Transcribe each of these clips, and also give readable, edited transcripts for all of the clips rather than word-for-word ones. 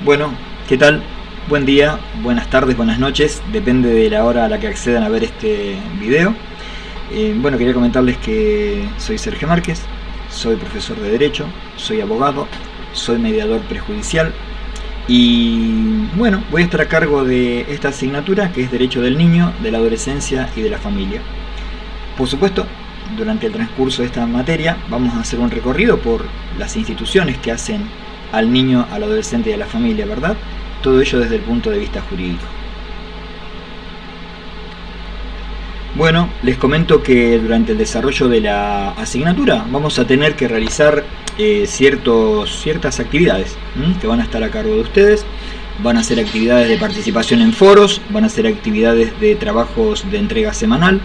Bueno, ¿qué tal? Buen día, buenas tardes, buenas noches, depende de la hora a la que accedan a ver este video. Bueno, quería comentarles que soy Sergio Márquez, soy profesor de Derecho, soy abogado, soy mediador prejudicial y bueno, voy a estar a cargo de esta asignatura que es Derecho del Niño, de la Adolescencia y de la Familia. Por supuesto, durante el transcurso de esta materia vamos a hacer un recorrido por las instituciones que hacen al niño, al adolescente y a la familia, ¿verdad? Todo ello desde el punto de vista jurídico. Bueno, les comento que durante el desarrollo de la asignatura vamos a tener que realizar ciertas actividades que van a estar a cargo de ustedes. Van a ser actividades de participación en foros, van a ser actividades de trabajos de entrega semanal.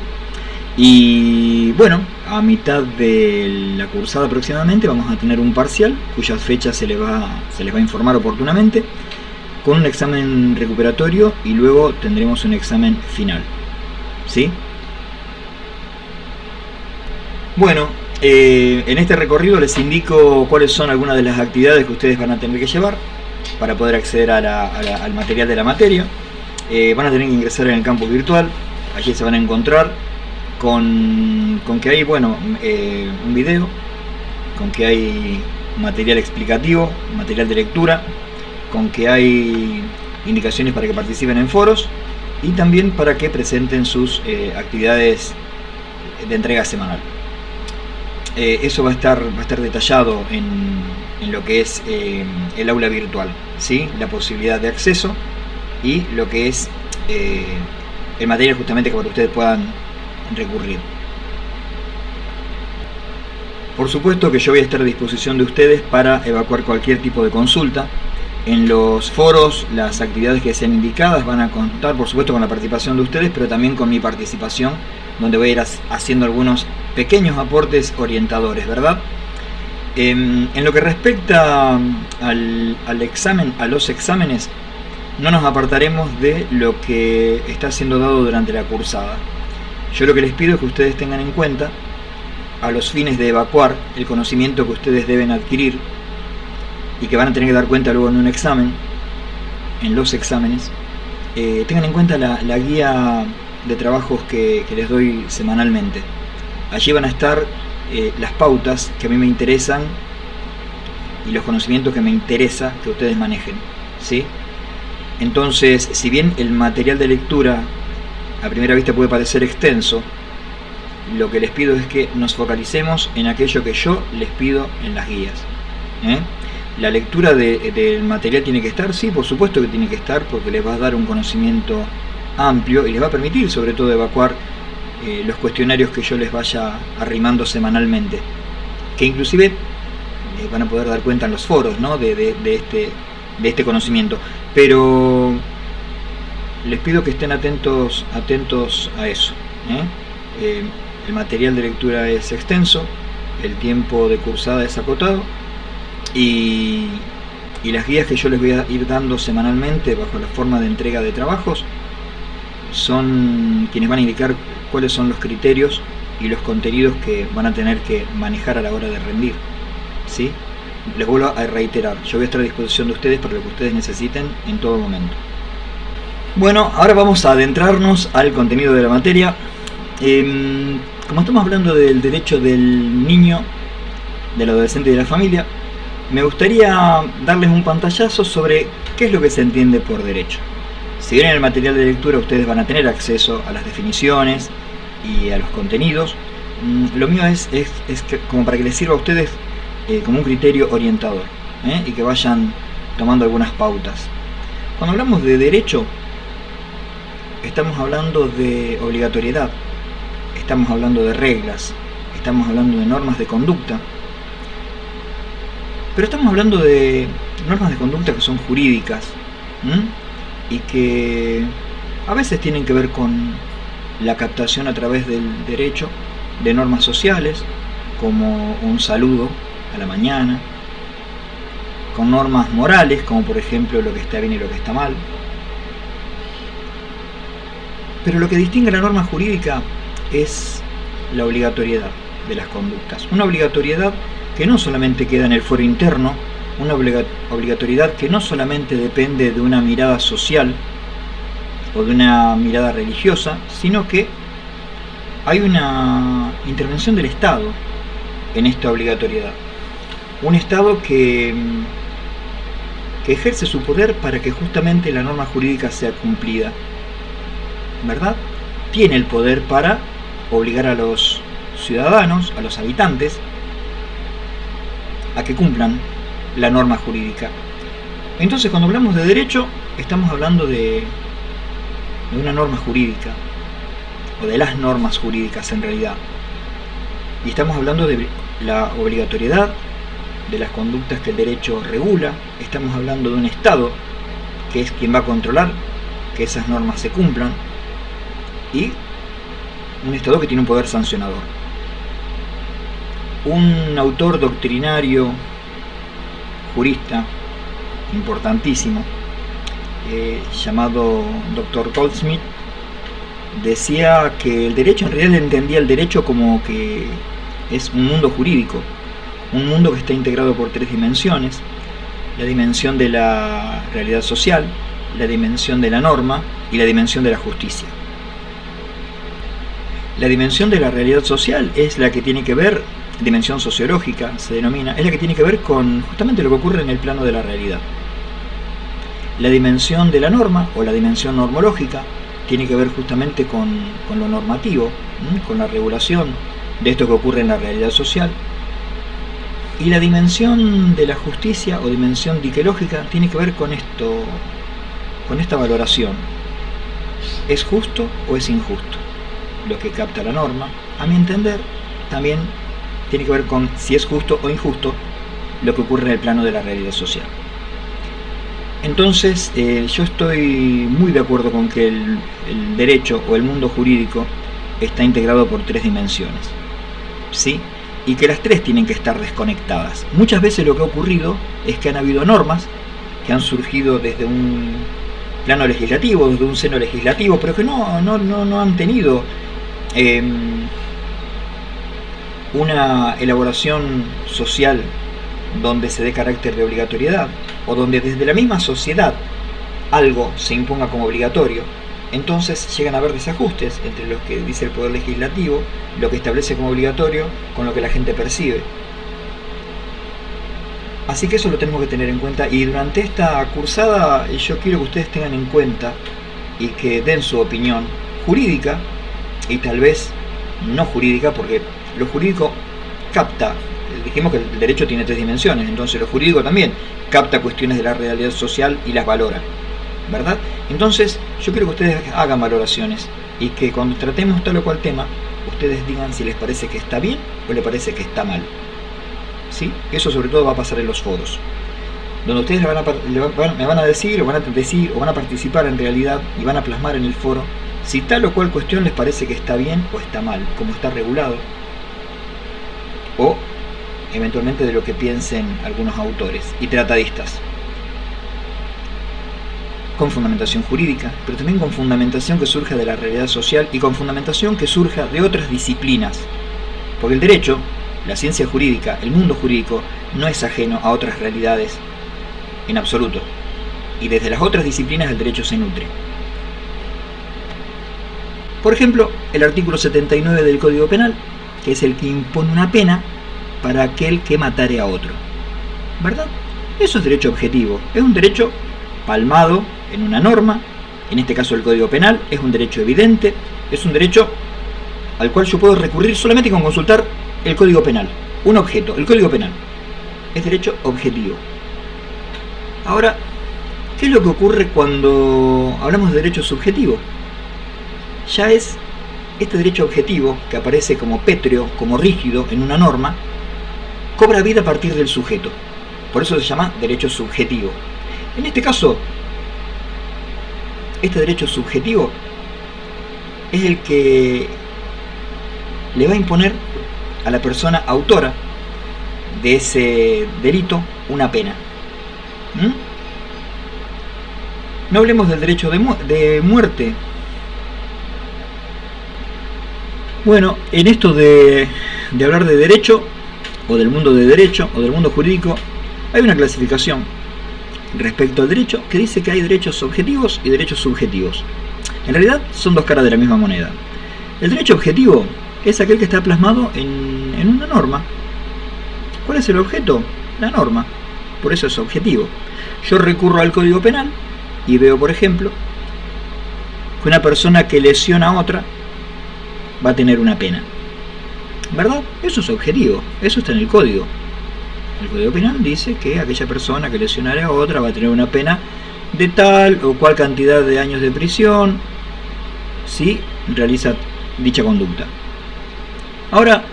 Y bueno, a mitad de la cursada aproximadamente vamos a tener un parcial cuyas fechas se les va a informar oportunamente, con un examen recuperatorio y luego tendremos un examen final, ¿sí? Bueno, en este recorrido les indico cuáles son algunas de las actividades que ustedes van a tener que llevar para poder acceder al material de la materia. Van a tener que ingresar en el campus virtual. Allí se van a encontrar con que hay, bueno, un video, con que hay material explicativo, material de lectura, con que hay indicaciones para que participen en foros y también para que presenten sus actividades de entrega semanal. Eso va a estar detallado en lo que es el aula virtual, ¿sí? La posibilidad de acceso y lo que es el material justamente que para ustedes puedan recurrir. Por supuesto que yo voy a estar a disposición de ustedes para evacuar cualquier tipo de consulta. En los foros, las actividades que sean indicadas van a contar, por supuesto, con la participación de ustedes, pero también con mi participación, donde voy a ir haciendo algunos pequeños aportes orientadores, ¿verdad? En lo que respecta al examen, a los exámenes, no nos apartaremos de lo que está siendo dado durante la cursada. Yo lo que les pido es que ustedes tengan en cuenta, a los fines de evacuar el conocimiento que ustedes deben adquirir y que van a tener que dar cuenta luego en un examen, en los exámenes, tengan en cuenta la guía de trabajos que les doy semanalmente. Allí van a estar las pautas que a mí me interesan y los conocimientos que me interesa que ustedes manejen, ¿sí? Entonces, si bien el material de lectura a primera vista puede parecer extenso, lo que les pido es que nos focalicemos en aquello que yo les pido en las guías. La lectura del material tiene que estar, sí, por supuesto que tiene que estar, porque les va a dar un conocimiento amplio y les va a permitir sobre todo evacuar los cuestionarios que yo les vaya arrimando semanalmente, que inclusive van a poder dar cuenta en los foros, ¿no? de este conocimiento, pero les pido que estén atentos a eso. El material de lectura es extenso, el tiempo de cursada es acotado y las guías que yo les voy a ir dando semanalmente bajo la forma de entrega de trabajos son quienes van a indicar cuáles son los criterios y los contenidos que van a tener que manejar a la hora de rendir, ¿sí? Les vuelvo a reiterar, yo voy a estar a disposición de ustedes para lo que ustedes necesiten en todo momento. Bueno, ahora vamos a adentrarnos al contenido de la materia. Como estamos hablando del derecho del niño, del adolescente y de la familia, me gustaría darles un pantallazo sobre qué es lo que se entiende por derecho. Si bien en el material de lectura ustedes van a tener acceso a las definiciones y a los contenidos, lo mío es como para que les sirva a ustedes como un criterio orientador, y que vayan tomando algunas pautas. Cuando hablamos de derecho, estamos hablando de obligatoriedad, estamos hablando de reglas, estamos hablando de normas de conducta, pero estamos hablando de normas de conducta que son jurídicas y que a veces tienen que ver con la captación a través del derecho de normas sociales, como un saludo a la mañana, con normas morales, como por ejemplo lo que está bien y lo que está mal. Pero lo que distingue la norma jurídica es la obligatoriedad de las conductas. Una obligatoriedad que no solamente queda en el fuero interno una obligatoriedad que no solamente depende de una mirada social o de una mirada religiosa, sino que hay una intervención del Estado en esta obligatoriedad. Un Estado que ejerce su poder para que justamente la norma jurídica sea cumplida, ¿verdad? Tiene el poder para obligar a los ciudadanos, a los habitantes, a que cumplan la norma jurídica. Entonces, cuando hablamos de derecho, estamos hablando de una norma jurídica, o de las normas jurídicas en realidad. Y estamos hablando de la obligatoriedad de las conductas que el derecho regula. Estamos hablando de un Estado que es quien va a controlar que esas normas se cumplan, y un Estado que tiene un poder sancionador. Un autor doctrinario, jurista, importantísimo, llamado Dr. Goldsmith, decía que el derecho, en realidad entendía el derecho como que es un mundo jurídico, un mundo que está integrado por tres dimensiones: la dimensión de la realidad social, la dimensión de la norma y la dimensión de la justicia. La dimensión de la realidad social es la que tiene que ver, dimensión sociológica se denomina, es la que tiene que ver con justamente lo que ocurre en el plano de la realidad. La dimensión de la norma, o la dimensión normológica, tiene que ver justamente con lo normativo, con la regulación de esto que ocurre en la realidad social. Y la dimensión de la justicia, o dimensión diquelógica, tiene que ver con esto, con esta valoración: ¿es justo o es injusto lo que capta la norma? A mi entender, también tiene que ver con si es justo o injusto lo que ocurre en el plano de la realidad social. Entonces, yo estoy muy de acuerdo con que el derecho o el mundo jurídico está integrado por tres dimensiones, ¿sí? Y que las tres tienen que estar desconectadas. Muchas veces lo que ha ocurrido es que han habido normas que han surgido desde un plano legislativo, desde un seno legislativo, pero que no han tenido una elaboración social donde se dé carácter de obligatoriedad, o donde desde la misma sociedad algo se imponga como obligatorio. Entonces llegan a haber desajustes entre lo que dice el Poder Legislativo, lo que establece como obligatorio, con lo que la gente percibe. Así que eso lo tenemos que tener en cuenta, y durante esta cursada yo quiero que ustedes tengan en cuenta y que den su opinión jurídica, y tal vez no jurídica, porque lo jurídico capta, dijimos que el derecho tiene tres dimensiones, entonces lo jurídico también capta cuestiones de la realidad social y las valora, ¿verdad? Entonces yo quiero que ustedes hagan valoraciones, y que cuando tratemos tal o cual tema, ustedes digan si les parece que está bien o les parece que está mal, ¿sí? Eso sobre todo va a pasar en los foros, donde ustedes me van a decir, o van a participar en realidad, y van a plasmar en el foro si tal o cual cuestión les parece que está bien o está mal, como está regulado, o eventualmente de lo que piensen algunos autores y tratadistas, con fundamentación jurídica, pero también con fundamentación que surja de la realidad social, y con fundamentación que surja de otras disciplinas, porque el derecho, la ciencia jurídica, el mundo jurídico, no es ajeno a otras realidades en absoluto, y desde las otras disciplinas el derecho se nutre. Por ejemplo, el artículo 79 del Código Penal, que es el que impone una pena para aquel que matare a otro, ¿verdad? Eso es derecho objetivo, es un derecho palmado en una norma, en este caso el Código Penal, es un derecho evidente, es un derecho al cual yo puedo recurrir solamente con consultar el Código Penal, un objeto, el Código Penal, es derecho objetivo. Ahora, ¿qué es lo que ocurre cuando hablamos de derecho subjetivo? Ya es este derecho objetivo, que aparece como pétreo, como rígido en una norma, cobra vida a partir del sujeto. Por eso se llama derecho subjetivo. En este caso, este derecho subjetivo es el que le va a imponer a la persona autora de ese delito una pena. No hablemos del derecho de muerte. Bueno, en esto de hablar de derecho, o del mundo de derecho, o del mundo jurídico, Hay una clasificación respecto al derecho que dice que hay derechos objetivos y derechos subjetivos. En realidad son dos caras de la misma moneda. El derecho objetivo es aquel que está plasmado en una norma. ¿Cuál es el objeto? La norma. Por eso es objetivo. Yo recurro al Código Penal y veo, por ejemplo, que una persona que lesiona a otra va a tener una pena. ¿Verdad? Eso es objetivo. Eso está en el Código. El Código Penal dice que aquella persona que lesionare a otra va a tener una pena de tal o cual cantidad de años de prisión si realiza dicha conducta. Ahora,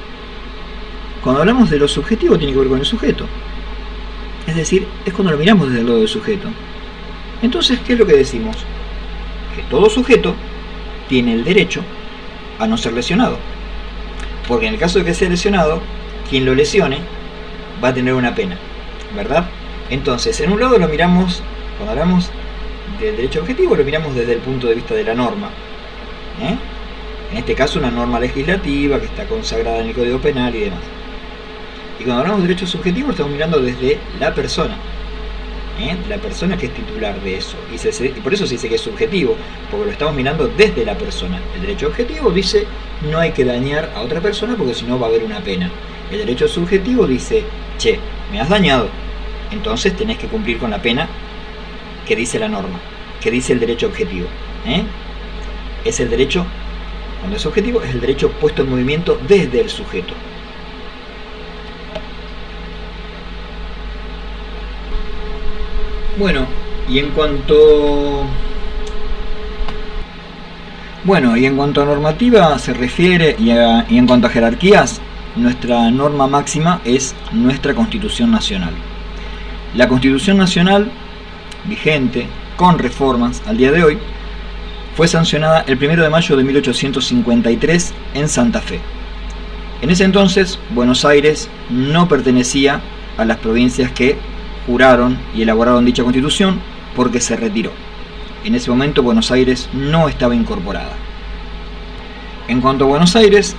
cuando hablamos de lo subjetivo, tiene que ver con el sujeto. Es decir, es cuando lo miramos desde el lado del sujeto. Entonces, ¿qué es lo que decimos? Que todo sujeto tiene el derecho a no ser lesionado. Porque en el caso de que sea lesionado, quien lo lesione va a tener una pena, ¿verdad? Entonces, en un lado lo miramos, cuando hablamos del derecho objetivo, lo miramos desde el punto de vista de la norma. En este caso, una norma legislativa que está consagrada en el Código Penal y demás. Y cuando hablamos de derecho subjetivo, lo estamos mirando desde la persona. La persona que es titular de eso. Y por eso se dice que es subjetivo, porque lo estamos mirando desde la persona. El derecho objetivo dice no hay que dañar a otra persona porque si no va a haber una pena. El derecho subjetivo dice, che, me has dañado, entonces tenés que cumplir con la pena que dice la norma, que dice el derecho objetivo. Es el derecho, cuando es objetivo, es el derecho puesto en movimiento desde el sujeto. Bueno, y en cuanto a normativa se refiere y en cuanto a jerarquías, nuestra norma máxima es nuestra Constitución Nacional. La Constitución Nacional, vigente, con reformas al día de hoy, fue sancionada el 1 de mayo de 1853 en Santa Fe. En ese entonces, Buenos Aires no pertenecía a las provincias que juraron y elaboraron dicha Constitución porque se retiró. En ese momento Buenos Aires no estaba incorporada. En cuanto a Buenos Aires,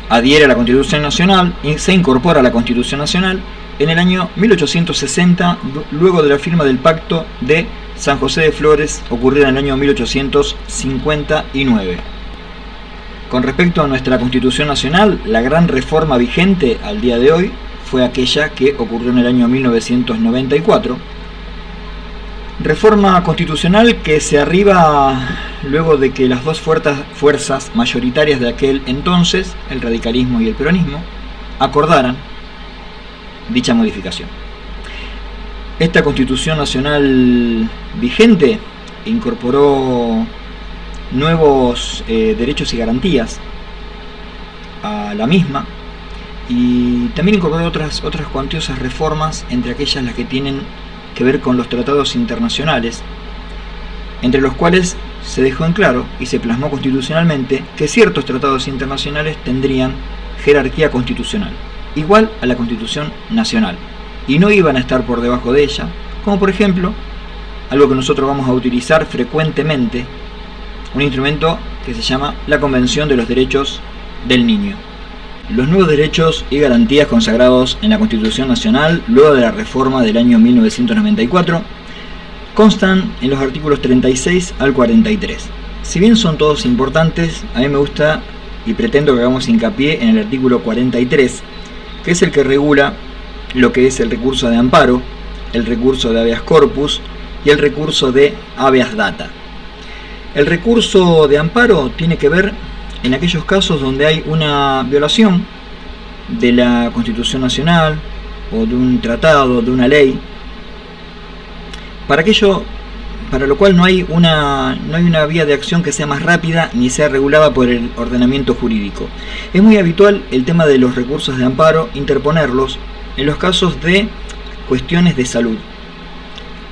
adhiere a la Constitución Nacional y se incorpora a la Constitución Nacional en el año 1860, luego de la firma del Pacto de San José de Flores, ocurrida en el año 1859. Con respecto a nuestra Constitución Nacional, la gran reforma vigente al día de hoy fue aquella que ocurrió en el año 1994. Reforma constitucional que se arriba luego de que las dos fuerzas mayoritarias de aquel entonces, el radicalismo y el peronismo, acordaran dicha modificación. Esta Constitución Nacional vigente incorporó nuevos derechos y garantías a la misma y también incorporó otras cuantiosas reformas, entre aquellas las que tienen que ver con los tratados internacionales, entre los cuales se dejó en claro y se plasmó constitucionalmente que ciertos tratados internacionales tendrían jerarquía constitucional, igual a la Constitución Nacional, y no iban a estar por debajo de ella, como por ejemplo, algo que nosotros vamos a utilizar frecuentemente, un instrumento que se llama la Convención de los Derechos del Niño. Los nuevos derechos y garantías consagrados en la Constitución Nacional luego de la reforma del año 1994 constan en los artículos 36 al 43. Si bien son todos importantes, a mí me gusta y pretendo que hagamos hincapié en el artículo 43, que es el que regula lo que es el recurso de amparo, el recurso de habeas corpus y el recurso de habeas data. El recurso de amparo tiene que ver en aquellos casos donde hay una violación de la Constitución Nacional o de un tratado, de una ley, para lo cual no hay una vía de acción que sea más rápida ni sea regulada por el ordenamiento jurídico. Es muy habitual el tema de los recursos de amparo interponerlos en los casos de cuestiones de salud,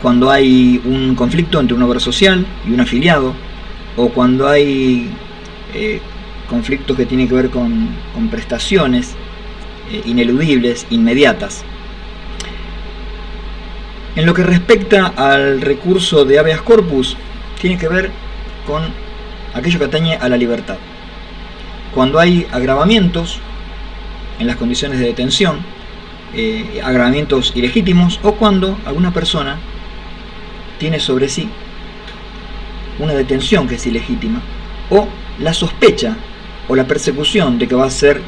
cuando hay un conflicto entre una obra social y un afiliado, o cuando hay conflictos que tienen que ver con prestaciones ineludibles, inmediatas. En lo que respecta al recurso de habeas corpus, tiene que ver con aquello que atañe a la libertad. Cuando hay agravamientos en las condiciones de detención, agravamientos ilegítimos, o cuando alguna persona tiene sobre sí una detención que es ilegítima, o la sospecha o la persecución de que va a ser.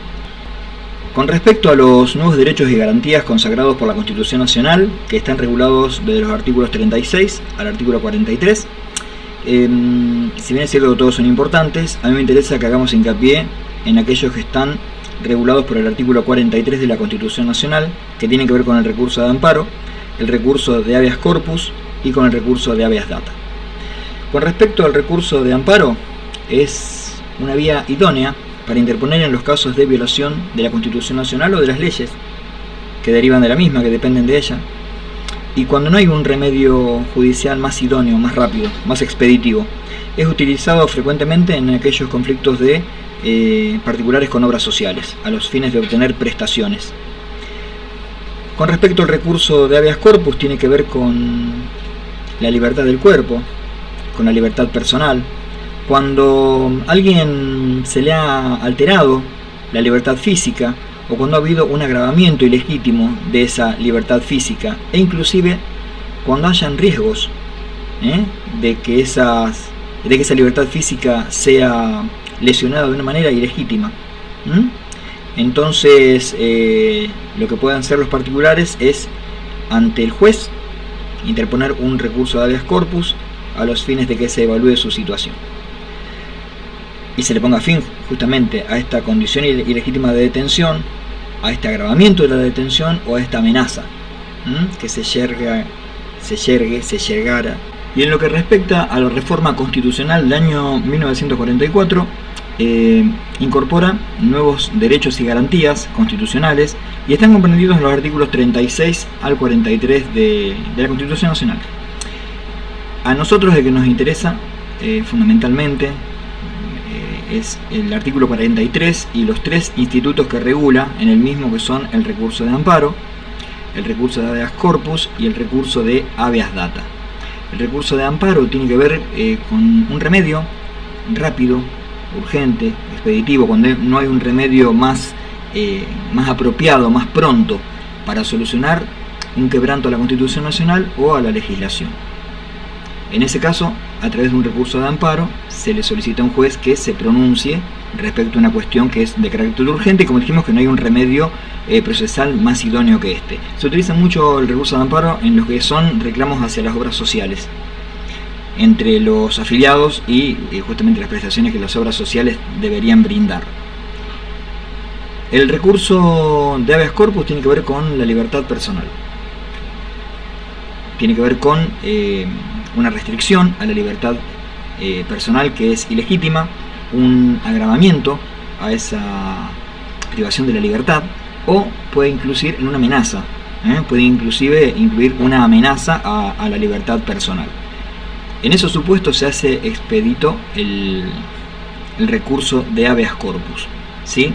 Con respecto a los nuevos derechos y garantías consagrados por la Constitución Nacional, que están regulados desde los artículos 36 al artículo 43, si bien es cierto que todos son importantes, a mí me interesa que hagamos hincapié en aquellos que están regulados por el artículo 43 de la Constitución Nacional, que tienen que ver con el recurso de amparo, el recurso de habeas corpus y con el recurso de habeas data. Con respecto al recurso de amparo, es una vía idónea para interponer en los casos de violación de la Constitución Nacional o de las leyes que derivan de la misma, que dependen de ella, y cuando no hay un remedio judicial más idóneo, más rápido, más expeditivo, es utilizado frecuentemente en aquellos conflictos de particulares con obras sociales, a los fines de obtener prestaciones. Con respecto al recurso de habeas corpus, tiene que ver con la libertad del cuerpo, con la libertad personal. Cuando a alguien se le ha alterado la libertad física, o cuando ha habido un agravamiento ilegítimo de esa libertad física, e inclusive cuando hayan riesgos de que esa libertad física sea lesionada de una manera ilegítima. Entonces lo que pueden hacer los particulares es, ante el juez, interponer un recurso de habeas corpus a los fines de que se evalúe su situación y se le ponga fin justamente a esta condición ilegítima de detención, a este agravamiento de la detención o a esta amenaza que se llegara. Y en lo que respecta a la reforma constitucional del año 1944, incorpora nuevos derechos y garantías constitucionales y están comprendidos en los artículos 36 al 43 de la Constitución Nacional. A nosotros el que nos interesa fundamentalmente es el artículo 43 y los tres institutos que regula en el mismo, que son el recurso de amparo, el recurso de habeas corpus y el recurso de habeas data. El recurso de amparo tiene que ver con un remedio rápido, urgente, expeditivo, cuando no hay un remedio más apropiado, más pronto para solucionar un quebranto a la Constitución Nacional o a la legislación. En ese caso, a través de un recurso de amparo, se le solicita a un juez que se pronuncie respecto a una cuestión que es de carácter urgente, y como dijimos que no hay un remedio procesal más idóneo que este. Se utiliza mucho el recurso de amparo en lo que son reclamos hacia las obras sociales, entre los afiliados y justamente las prestaciones que las obras sociales deberían brindar. El recurso de habeas corpus tiene que ver con la libertad personal. Tiene que ver con una restricción a la libertad personal que es ilegítima, un agravamiento a esa privación de la libertad, o puede incluir en una amenaza, puede inclusive incluir una amenaza a la libertad personal. En esos supuestos se hace expedito el recurso de habeas corpus, ¿sí?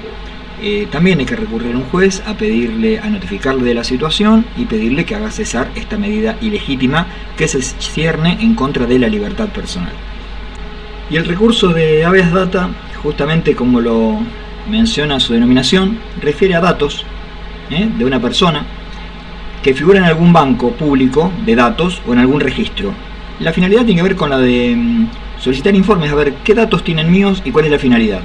También hay que recurrir a un juez a notificarle de la situación y pedirle que haga cesar esta medida ilegítima que se cierne en contra de la libertad personal. Y el recurso de habeas data, justamente como lo menciona su denominación, refiere a datos de una persona que figura en algún banco público de datos o en algún registro. La finalidad tiene que ver con la de solicitar informes, a ver qué datos tienen míos y cuál es la finalidad.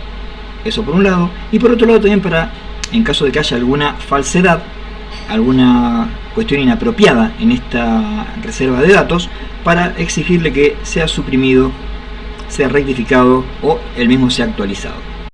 Eso por un lado, y por otro lado también para, en caso de que haya alguna falsedad, alguna cuestión inapropiada en esta reserva de datos, para exigirle que sea suprimido, sea rectificado o el mismo sea actualizado.